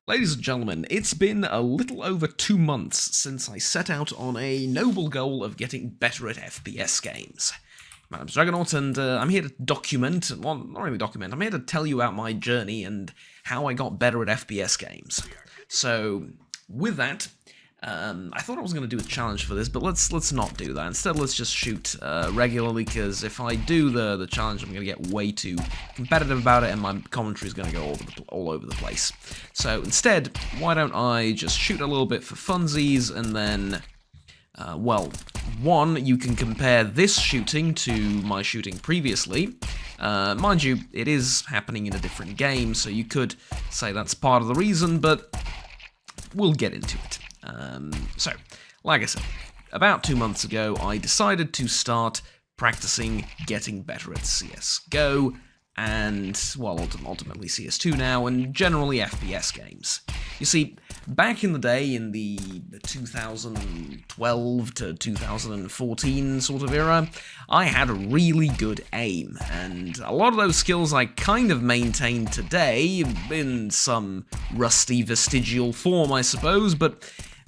Ladies and gentlemen, it's been a little over 2 months since I set out on a noble goal of getting better at FPS games. My name's Dragonaut, and I'm here to document, well, not really document, I'm here to tell you about my journey and how I got better at FPS games. So, with that, I thought I was going to do a challenge for this, but let's not do that. Instead, let's just shoot regularly, because if I do the challenge, I'm going to get way too competitive about it, and my commentary is going to go all over the place. So instead, why don't I just shoot a little bit for funsies, and then, one, you can compare this shooting to my shooting previously. Mind you, it is happening in a different game, so you could say that's part of the reason, but we'll get into it. So, like I said, about 2 months ago, I decided to start practicing getting better at CSGO, and, well, ultimately CS2 now, and generally FPS games. You see, back in the day, in the 2012 to 2014 sort of era, I had a really good aim, and a lot of those skills I kind of maintain today, in some rusty vestigial form, I suppose, but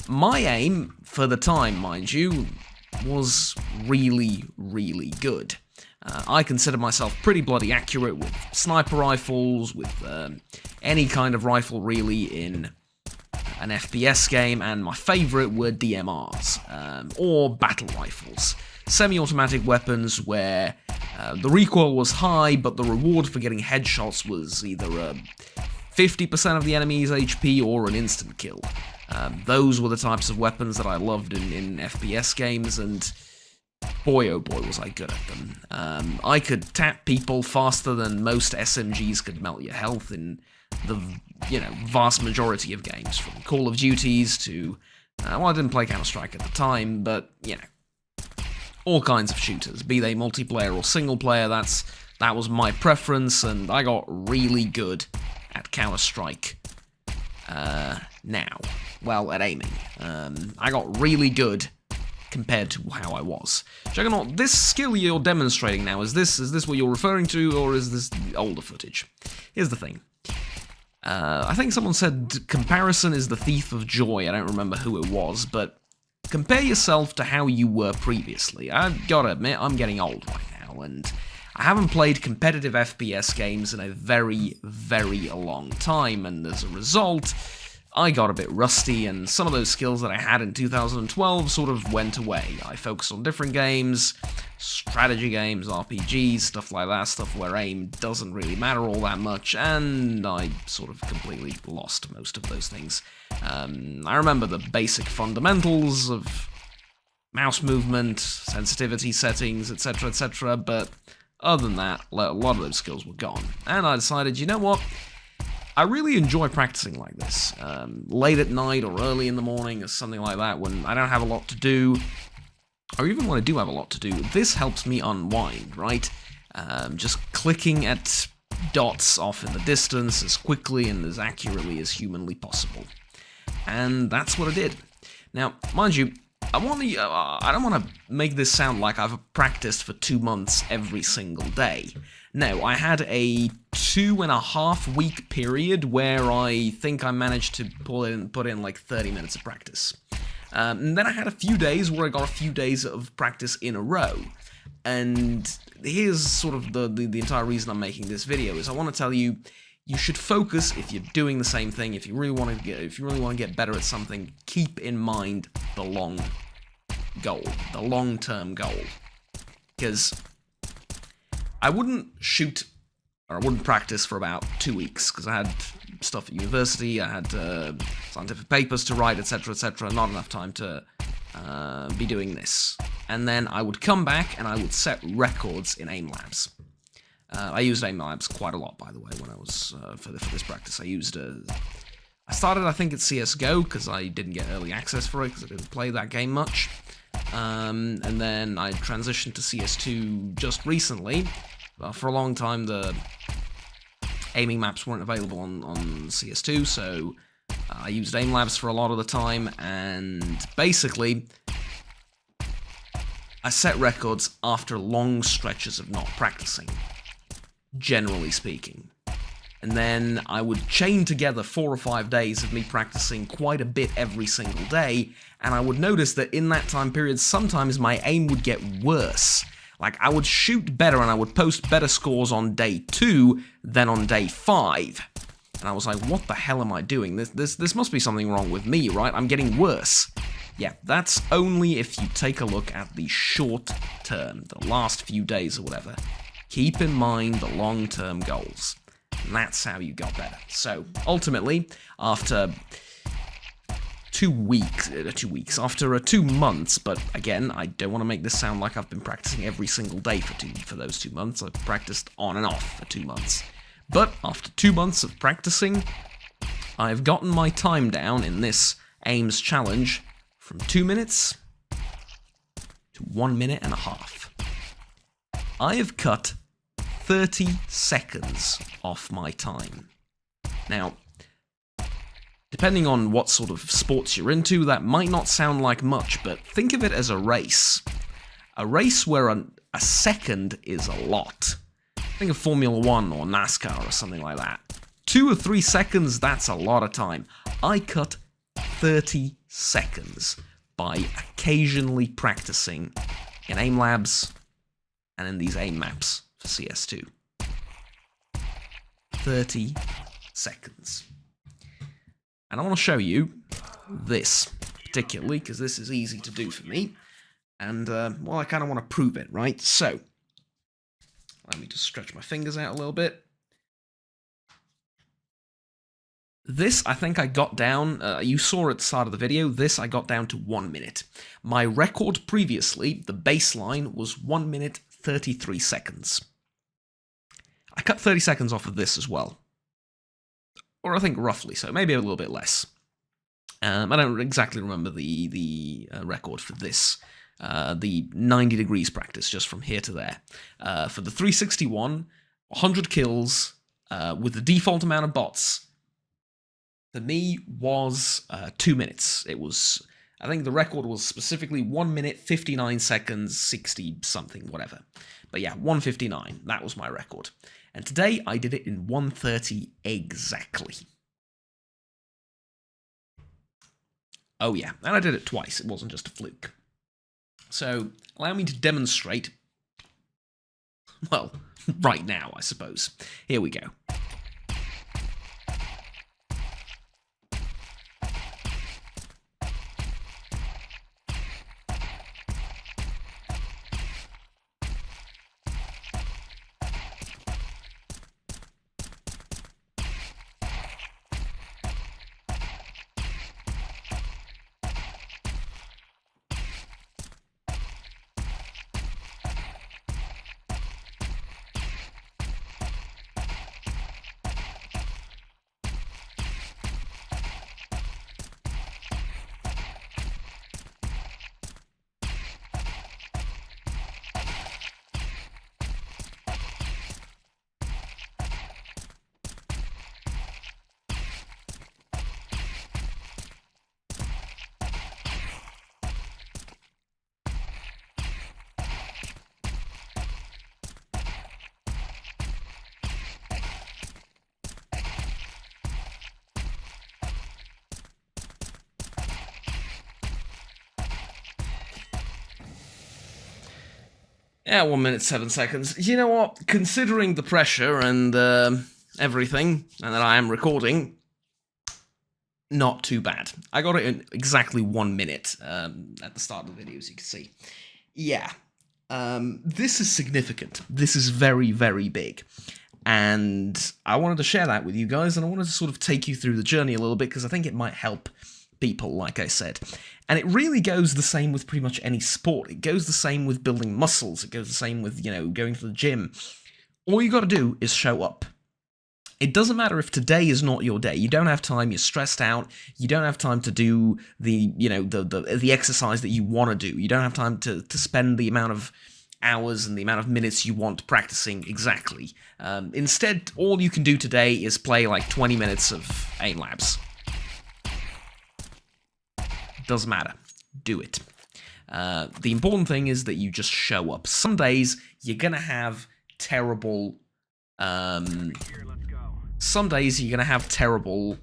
my aim, for the time, mind you, was really, really good. I consider myself pretty bloody accurate with sniper rifles, with any kind of rifle really in an FPS game, and my favourite were DMRs, or battle rifles. Semi-automatic weapons where the recoil was high, but the reward for getting headshots was either 50% of the enemy's HP or an instant kill. Those were the types of weapons that I loved in FPS games, and boy oh boy was I good at them. I could tap people faster than most SMGs could melt your health in the, vast majority of games, from Call of Duties to, I didn't play Counter-Strike at the time, but, all kinds of shooters, be they multiplayer or single player, that was my preference, and I got really good at Counter-Strike now. Well, at aiming. I got really good compared to how I was. Juggernaut, this skill you're demonstrating now, is this what you're referring to, or is this older footage? Here's the thing. I think someone said comparison is the thief of joy. I don't remember who it was, but compare yourself to how you were previously. I've got to admit, I'm getting old right now, and I haven't played competitive FPS games in a very, very long time, and as a result, I got a bit rusty, and some of those skills that I had in 2012 sort of went away. I focused on different games, strategy games, RPGs, stuff like that, stuff where aim doesn't really matter all that much, and I sort of completely lost most of those things. I remember the basic fundamentals of mouse movement, sensitivity settings, etc., but other than that, a lot of those skills were gone. And I decided, you know what? I really enjoy practicing like this, late at night or early in the morning or something like that, when I don't have a lot to do, or even when I do have a lot to do. This helps me unwind, right? Just clicking at dots off in the distance as quickly and as accurately as humanly possible. And that's what I did. Now, mind you, I don't want to make this sound like I've practiced for 2 months every single day. No, I had a 2.5 week period where I think I managed to put in like 30 minutes of practice. And then I had a few days where I got a few days of practice in a row. And here's sort of the entire reason I'm making this video, is I want to tell you, you should focus if you're doing the same thing. If you really want to get better at something, keep in mind the long goal, the long-term goal. Because I wouldn't shoot, or I wouldn't practice for about 2 weeks, because I had stuff at university, I had scientific papers to write, etc., not enough time to be doing this. And then I would come back and I would set records in aim labs. I used aim labs quite a lot, by the way, when I was, for this practice. I started, I think, at CSGO, because I didn't get early access for it, because I didn't play that game much. And then I transitioned to CS2 just recently. For a long time, the aiming maps weren't available on CS2, so I used aim labs for a lot of the time, and basically, I set records after long stretches of not practicing, generally speaking. and then I would chain together 4 or 5 days of me practicing quite a bit every single day, and I would notice that in that time period, sometimes my aim would get worse. Like, I would shoot better and I would post better scores on day 2 than on day 5. And I was like, what the hell am I doing? This must be something wrong with me, right? I'm getting worse. Yeah, that's only if you take a look at the short term, the last few days or whatever. Keep in mind the long-term goals. And that's how you got better. So, ultimately, after 2 months, but again, I don't want to make this sound like I've been practicing every single day for those 2 months. I've practiced on and off for 2 months. But after 2 months of practicing, I've gotten my time down in this Aims challenge from 2 minutes to 1 minute and a half. I have cut 30 seconds off my time. Now, depending on what sort of sports you're into, that might not sound like much, but think of it as a race. A race where a second is a lot. Think of Formula 1 or NASCAR or something like that. 2 or 3 seconds, that's a lot of time. I cut 30 seconds by occasionally practicing in aim labs and in these aim maps for CS2. 30 seconds. And I want to show you this, particularly, because this is easy to do for me. And, well, I kind of want to prove it, right? So, let me just stretch my fingers out a little bit. This, I think I got down, you saw at the start of the video, this I got down to 1 minute. My record previously, the baseline, was 1 minute 33 seconds. I cut 30 seconds off of this as well. Or I think roughly so, maybe a little bit less. I don't exactly remember the record for this. The 90 degrees practice, just from here to there. For the 361, 100 kills, with the default amount of bots, for me, was 2 minutes. It was, I think the record was specifically 1 minute, 59 seconds, 60 something, whatever. But yeah, 1:59, that was my record. And today, I did it in 1:30 exactly. Oh yeah, and I did it twice, it wasn't just a fluke. So, allow me to demonstrate, well, right now, I suppose. Here we go. Yeah, 1 minute, 7 seconds. You know what? Considering the pressure and everything, and that I am recording, not too bad. I got it in exactly 1 minute at the start of the video, as you can see. Yeah. This is significant. This is very, very big. And I wanted to share that with you guys, and I wanted to sort of take you through the journey a little bit, because I think it might help people, like I said. And it really goes the same with pretty much any sport. It goes the same with building muscles. It goes the same with, you know, going to the gym. All you got to do is show up. It doesn't matter if today is not your day. You don't have time, you're stressed out, you don't have time to do the, you know, the exercise that you want to do. You don't have time to spend the amount of hours and the amount of minutes you want practicing exactly. Instead, all you can do today is play like 20 minutes of aim labs. Doesn't matter. Do it. The important thing is that you just show up. Some days, you're going to have terrible some days you're going to have terrible...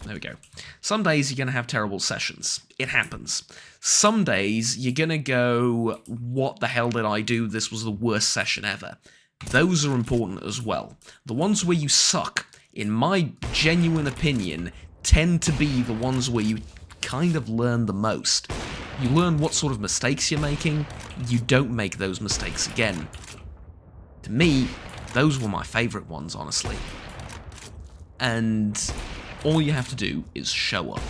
There we go. Some days you're going to have terrible sessions. It happens. Some days you're going to go, what the hell did I do? This was the worst session ever. Those are important as well. The ones where you suck, in my genuine opinion, tend to be the ones where you kind of learn the most. You learn what sort of mistakes you're making, you don't make those mistakes again. To me, those were my favourite ones, honestly. And all you have to do is show up.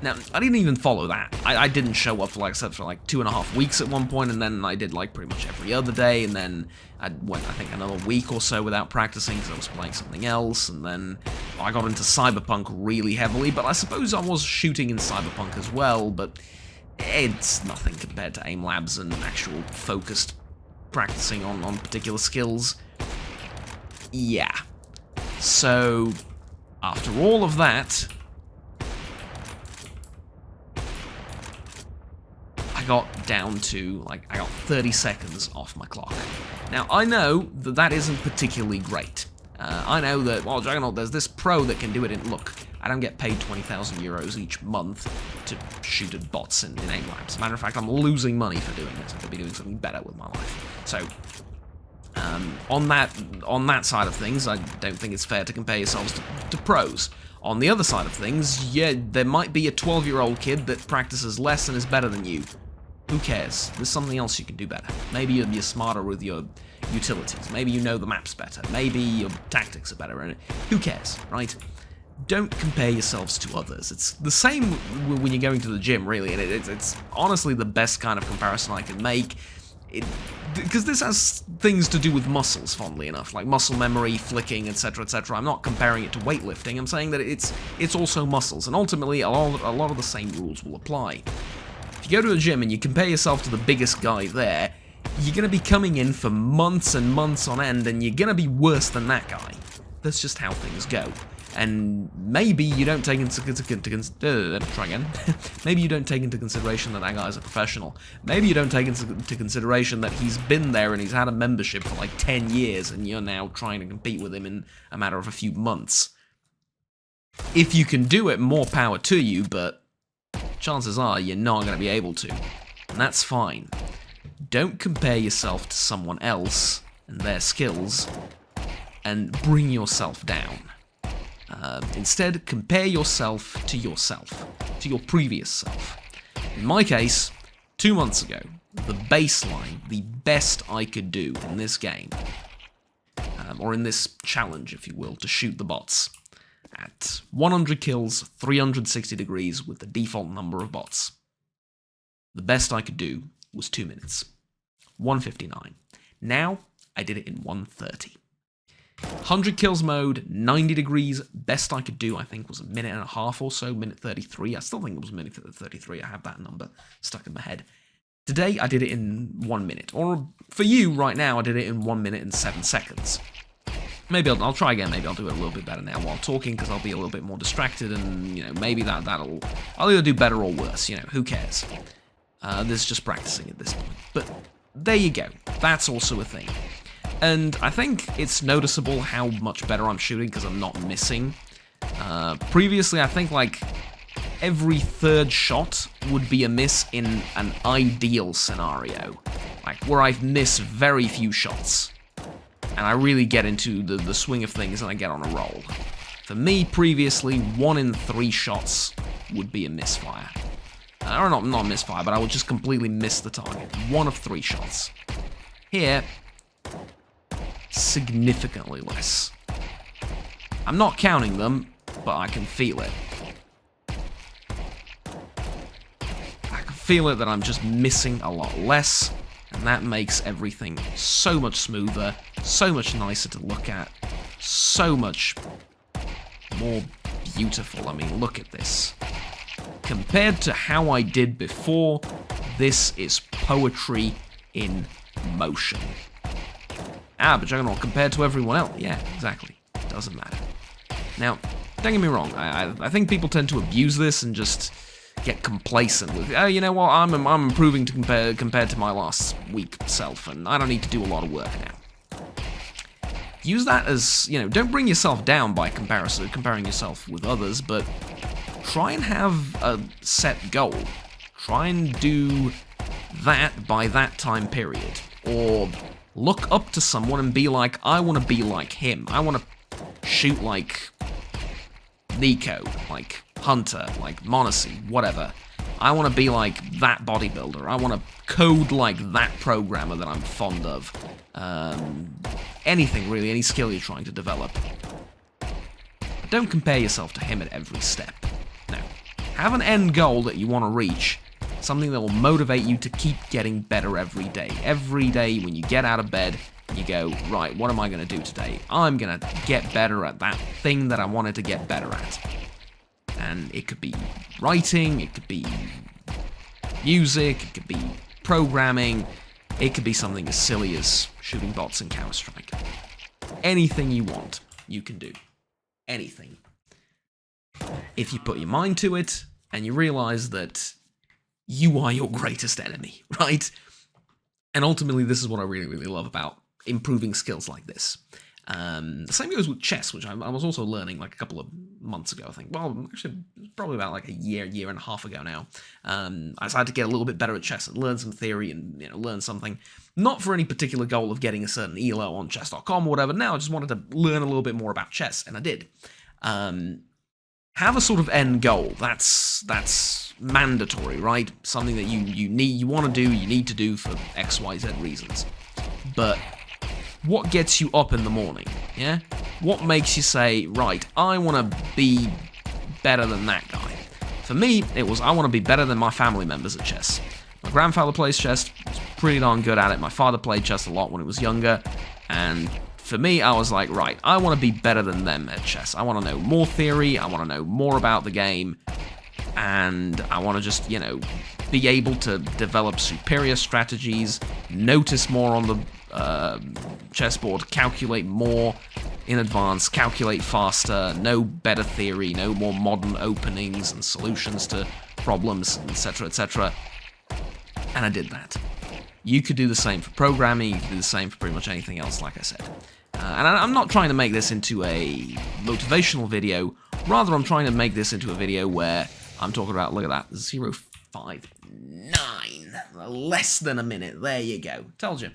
Now, I didn't even follow that. I didn't show up, like I said, for like 2.5 weeks at one point, and then I did like pretty much every other day, and then I went, I think, another week or so without practicing because I was playing something else, and then I got into Cyberpunk really heavily, but I suppose I was shooting in Cyberpunk as well, but it's nothing compared to aim labs and actual focused practicing on particular skills. Yeah. So, after all of that, I got down to, like, I got 30 seconds off my clock. Now, I know that that isn't particularly great. I know that, well, Juggernaut, there's this pro that can do it in, look, I don't get paid 20,000 euros each month to shoot at bots in aim labs. As a matter of fact, I'm losing money for doing this. I could be doing something better with my life. So, on that side of things, I don't think it's fair to compare yourselves to pros. On the other side of things, yeah, there might be a 12-year-old kid that practices less and is better than you. Who cares? There's something else you can do better. Maybe you're smarter with your utilities. Maybe you know the maps better. Maybe your tactics are better. Who cares, right? Don't compare yourselves to others. It's the same when you're going to the gym, really, and it's honestly the best kind of comparison I can make. Because this has things to do with muscles, funnily enough, like muscle memory, flicking, etc., etc. I'm not comparing it to weightlifting. I'm saying that it's also muscles, and ultimately a lot of the same rules will apply. If you go to a gym and you compare yourself to the biggest guy there, you're going to be coming in for months and months on end, and you're going to be worse than that guy. That's just how things go. And maybe you don't take into maybe you don't take into consideration that guy's a professional. Maybe you don't take into consideration that he's been there and he's had a membership for like 10 years, and you're now trying to compete with him in a matter of a few months. If you can do it, more power to you, but chances are you're not going to be able to. And that's fine. Don't compare yourself to someone else and their skills and bring yourself down. Instead, compare yourself, to your previous self. In my case, 2 months ago, the baseline, the best I could do in this game, or in this challenge, if you will, to shoot the bots, at 100 kills, 360 degrees with the default number of bots. The best I could do was 2 minutes. 1:59. Now, I did it in 1:30. 100 kills mode, 90 degrees, best I could do, I think, was a minute and a half or so, minute 33. I still think it was minute 33, I have that number stuck in my head. Today, I did it in 1 minute, or for you, right now, I did it in 1 minute and 7 seconds. Maybe I'll try again, maybe I'll do it a little bit better now while talking, because I'll be a little bit more distracted, and, you know, maybe I'll either do better or worse, you know, who cares? This is just practicing at this point. But there you go, that's also a thing. And I think it's noticeable how much better I'm shooting because I'm not missing. Previously, I think, like, every third shot would be a miss in an ideal scenario. Like, where I've missed very few shots. And I really get into the swing of things and I get on a roll. For me, previously, 1 in 3 shots would be a misfire. Or not misfire, but I would just completely miss the target. 1 of 3 shots. Here, significantly less. I'm not counting them, but I can feel it. I can feel it that I'm just missing a lot less, and that makes everything so much smoother, so much nicer to look at, so much more beautiful. I mean, look at this. Compared to how I did before, this is poetry in motion. Ah, but Juggernaut, compared to everyone else. Yeah, exactly. Doesn't matter. Now, don't get me wrong. I think people tend to abuse this and just get complacent with, oh, you know what, I'm improving compared to my last week self, and I don't need to do a lot of work now. use that as, you know, don't bring yourself down by comparing yourself with others, but try and have a set goal. Try and do that by that time period. Or look up to someone and be like, I want to be like him. I want to shoot like Nico, like Hunter, like Monacy, whatever. I want to be like that bodybuilder. I want to code like that programmer that I'm fond of. Anything really, any skill you're trying to develop. But don't compare yourself to him at every step. No. Have an end goal that you want to reach. Something that will motivate you to keep getting better every day. Every day when you get out of bed, you go, right, what am I going to do today? I'm going to get better at that thing that I wanted to get better at. And it could be writing, it could be music, it could be programming, it could be something as silly as shooting bots in Counter-Strike. Anything you want, you can do. Anything. If you put your mind to it, and you realize that you are your greatest enemy, right? And ultimately, this is what I really, really love about improving skills like this. The same goes with chess, which I was also learning like a couple of months ago, I think. Well, actually, probably about like a year and a half ago now. I decided to get a little bit better at chess and learn some theory and, you know, learn something. Not for any particular goal of getting a certain elo on chess.com or whatever. Now I just wanted to learn a little bit more about chess, and I did. Have a sort of end goal. That's mandatory, right? Something that you want to do, you need to do for X, Y, Z reasons. But what gets you up in the morning, yeah? What makes you say, right, I want to be better than that guy? For me, it was, I want to be better than my family members at chess. My grandfather plays chess, he's pretty darn good at it. My father played chess a lot when he was younger, and for me, I was like, right, I want to be better than them at chess. I want to know more theory, I want to know more about the game, and I want to just, you know, be able to develop superior strategies, notice more on the chessboard, calculate more in advance, calculate faster, know better theory, know more modern openings and solutions to problems, etc., etc. And I did that. You could do the same for programming, you could do the same for pretty much anything else, like I said. And I'm not trying to make this into a motivational video, rather I'm trying to make this into a video where I'm talking about, look at that, 0.59, less than a minute, there you go, told you.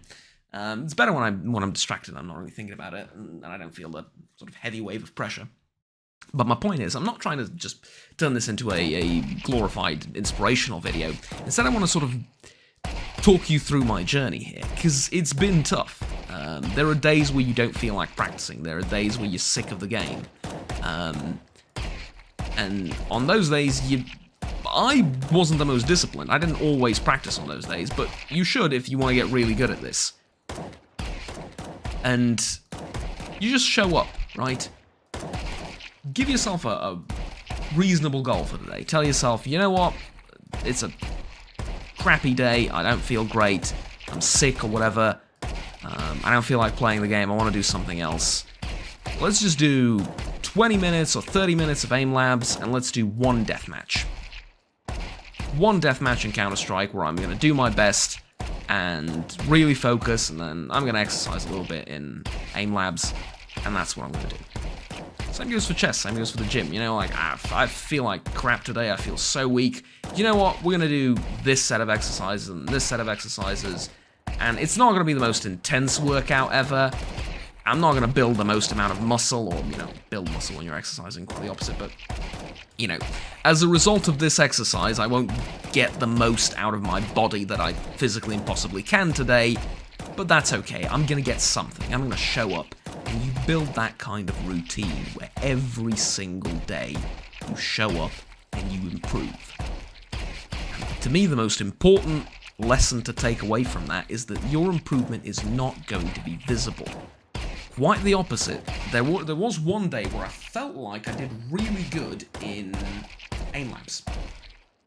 It's better when I'm distracted, I'm not really thinking about it, and I don't feel that sort of heavy wave of pressure. But my point is, I'm not trying to just turn this into a glorified inspirational video. Instead, I want to sort of talk you through my journey here, because it's been tough. There are days where you don't feel like practicing, there are days where you're sick of the game. And on those days, I wasn't the most disciplined. I didn't always practice on those days, but you should if you want to get really good at this. And you just show up, right? Give yourself a reasonable goal for the day. Tell yourself, you know what? It's a crappy day. I don't feel great. I'm sick or whatever. I don't feel like playing the game. I want to do something else. Let's just do 20 minutes or 30 minutes of aim labs, and let's do one deathmatch. One deathmatch in Counter-Strike where I'm going to do my best and really focus, and then I'm going to exercise a little bit in aim labs, and that's what I'm going to do. Same goes for chess, same goes for the gym. You know, like, I feel like crap today, I feel so weak. You know what, we're going to do this set of exercises and this set of exercises, and it's not going to be the most intense workout ever. I'm not going to build the most amount of muscle, or, you know, build muscle when you're exercising, quite the opposite, but, you know, as a result of this exercise, I won't get the most out of my body that I physically and possibly can today, but that's okay. I'm going to get something. I'm going to show up, and you build that kind of routine where every single day you show up and you improve. And to me, the most important lesson to take away from that is that your improvement is not going to be visible. Quite the opposite. There was one day where I felt like I did really good in aim labs.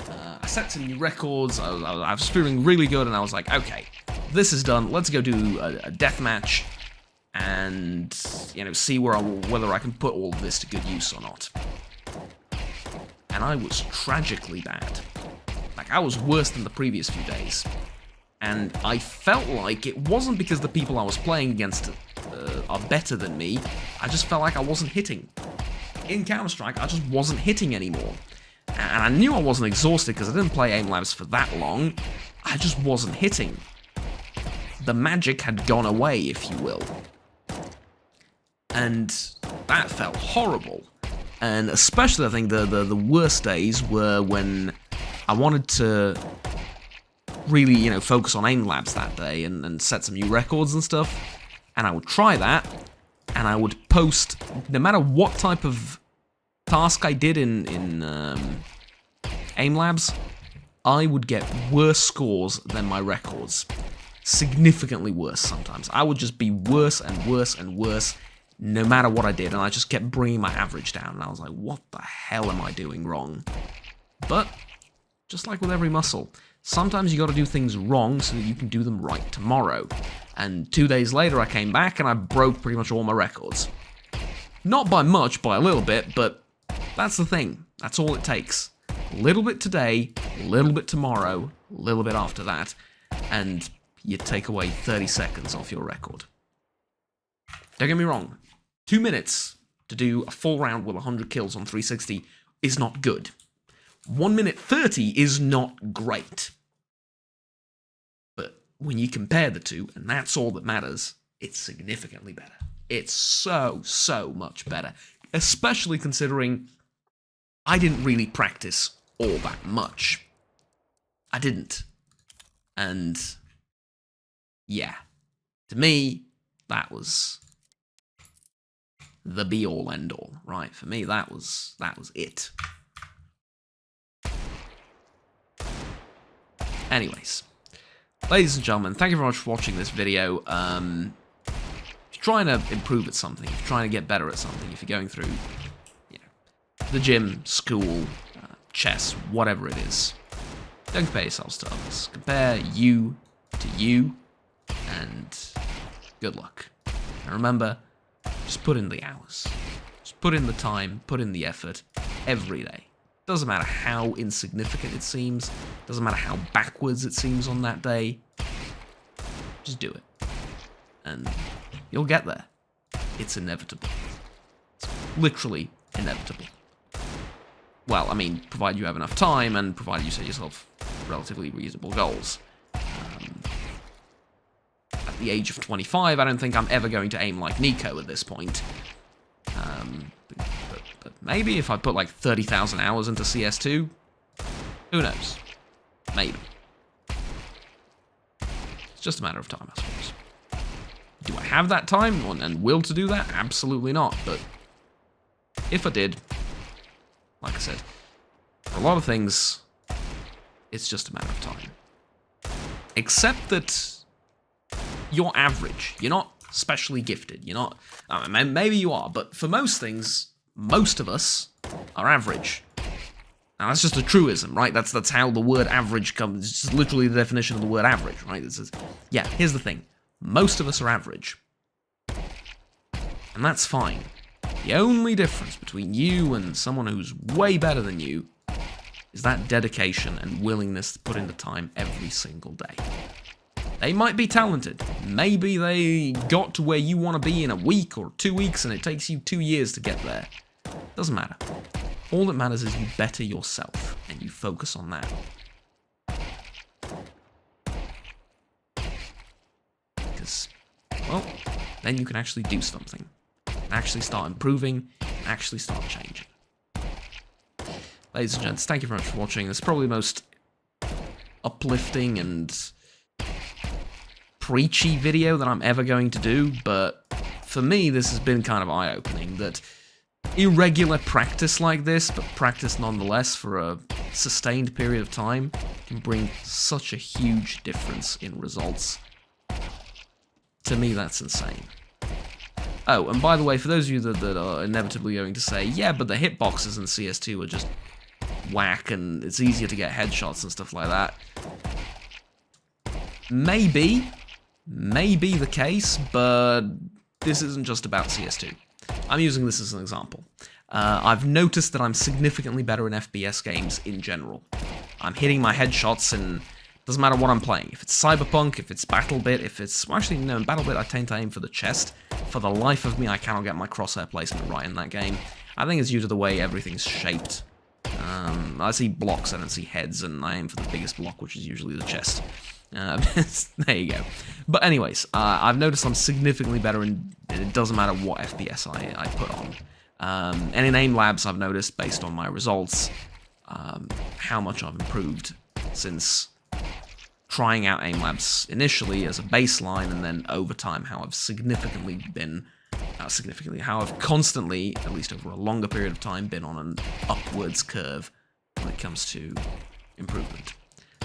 I set some new records, I was feeling really good, and I was like, okay, this is done, let's go do a deathmatch, and, you know, see whether I can put all of this to good use or not. And I was tragically bad. Like, I was worse than the previous few days. And I felt like it wasn't because the people I was playing against are better than me. I just felt like I wasn't hitting. In Counter-Strike, I just wasn't hitting anymore. And I knew I wasn't exhausted because I didn't play aim labs for that long. I just wasn't hitting. The magic had gone away, if you will. And that felt horrible. And especially, I think, the worst days were when I wanted to really, you know, focus on aim labs that day and set some new records and stuff. And I would try that, and I would post, no matter what type of task I did in aim labs, I would get worse scores than my records. Significantly worse sometimes. I would just be worse and worse and worse no matter what I did, and I just kept bringing my average down, and I was like, what the hell am I doing wrong? But, just like with every muscle, sometimes you gotta do things wrong so that you can do them right tomorrow. And 2 days later I came back and I broke pretty much all my records. Not by much, by a little bit, but that's the thing. That's all it takes. A little bit today, a little bit tomorrow, a little bit after that, and you take away 30 seconds off your record. Don't get me wrong, 2 minutes to do a full round with 100 kills on 360 is not good. 1 minute 30 is not great. But when you compare the two, and that's all that matters, it's significantly better. It's so much better. Especially considering I didn't really practice all that much. I didn't. And yeah, to me, that was the be-all, end-all, right? For me, that was it. Anyways, ladies and gentlemen, thank you very much for watching this video. If you're trying to improve at something, if you're trying to get better at something, if you're going through, you know, the gym, school, chess, whatever it is, don't compare yourselves to others. Compare you to you, and good luck. And remember, just put in the hours. Just put in the time, put in the effort, every day. Doesn't matter how insignificant it seems, doesn't matter how backwards it seems on that day, just do it. And you'll get there. It's inevitable. It's literally inevitable. Well, I mean, provided you have enough time and provided you set yourself relatively reasonable goals. At the age of 25, I don't think I'm ever going to aim like Nico at this point. But maybe if I put like 30,000 hours into CS2, who knows? Maybe. It's just a matter of time, I suppose. Do I have that time and will to do that? Absolutely not, but if I did, like I said, for a lot of things, it's just a matter of time. Except that you're average. You're not specially gifted. You're not... maybe you are, but for most things, most of us are average. Now, that's just a truism, right? That's how the word average comes. It's just literally the definition of the word average, right? Yeah, here's the thing. Most of us are average. And that's fine. The only difference between you and someone who's way better than you is that dedication and willingness to put in the time every single day. They might be talented. Maybe they got to where you want to be in a week or 2 weeks and it takes you 2 years to get there. Doesn't matter. All that matters is you better yourself and you focus on that. Because, well, then you can actually do something. And actually start improving, and actually start changing. Ladies and gents, thank you very much for watching. This is probably the most uplifting and preachy video that I'm ever going to do, but for me this has been kind of eye-opening that irregular practice like this, but practice nonetheless for a sustained period of time, can bring such a huge difference in results. To me, that's insane. Oh, and by the way, for those of you that are inevitably going to say, yeah, but the hitboxes in CS2 are just whack and it's easier to get headshots and stuff like that. Maybe the case, but this isn't just about CS2. I'm using this as an example. I've noticed that I'm significantly better in FPS games in general. I'm hitting my headshots in Doesn't matter what I'm playing. If it's Cyberpunk, if it's BattleBit, if it's... Well, actually, no, in BattleBit I tend to aim for the chest. For the life of me, I cannot get my crosshair placement right in that game. I think it's due to the way everything's shaped. I see blocks, I don't see heads, and I aim for the biggest block, which is usually the chest. There you go. But anyways, I've noticed I'm significantly better in... It doesn't matter what FPS I put on. And in aim labs, I've noticed, based on my results, how much I've improved since trying out aim labs initially as a baseline, and then over time how I've how I've constantly, at least over a longer period of time, been on an upwards curve when it comes to improvement.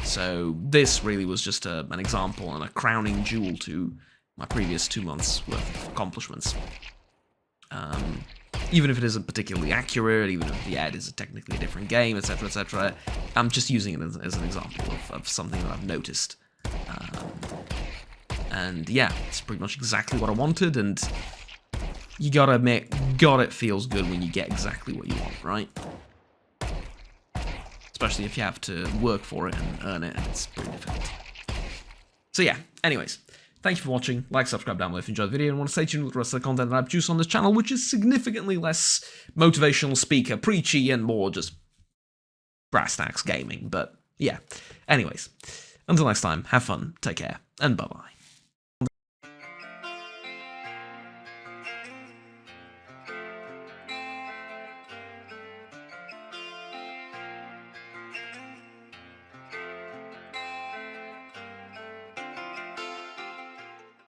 So this really was just an example and a crowning jewel to my previous 2 months' worth of accomplishments. Even if it isn't particularly accurate, even if the ad is technically a different game, etc., etc., I'm just using it as an example of something that I've noticed. And yeah, it's pretty much exactly what I wanted, and you gotta admit, God, it feels good when you get exactly what you want, right? Especially if you have to work for it and earn it, and it's pretty difficult. So yeah, anyways. Thank you for watching. Like, subscribe down below if you enjoyed the video and want to stay tuned with the rest of the content that I produce on this channel, which is significantly less motivational speaker, preachy, and more just brass tacks gaming. But yeah, anyways, until next time, have fun, take care, and bye-bye.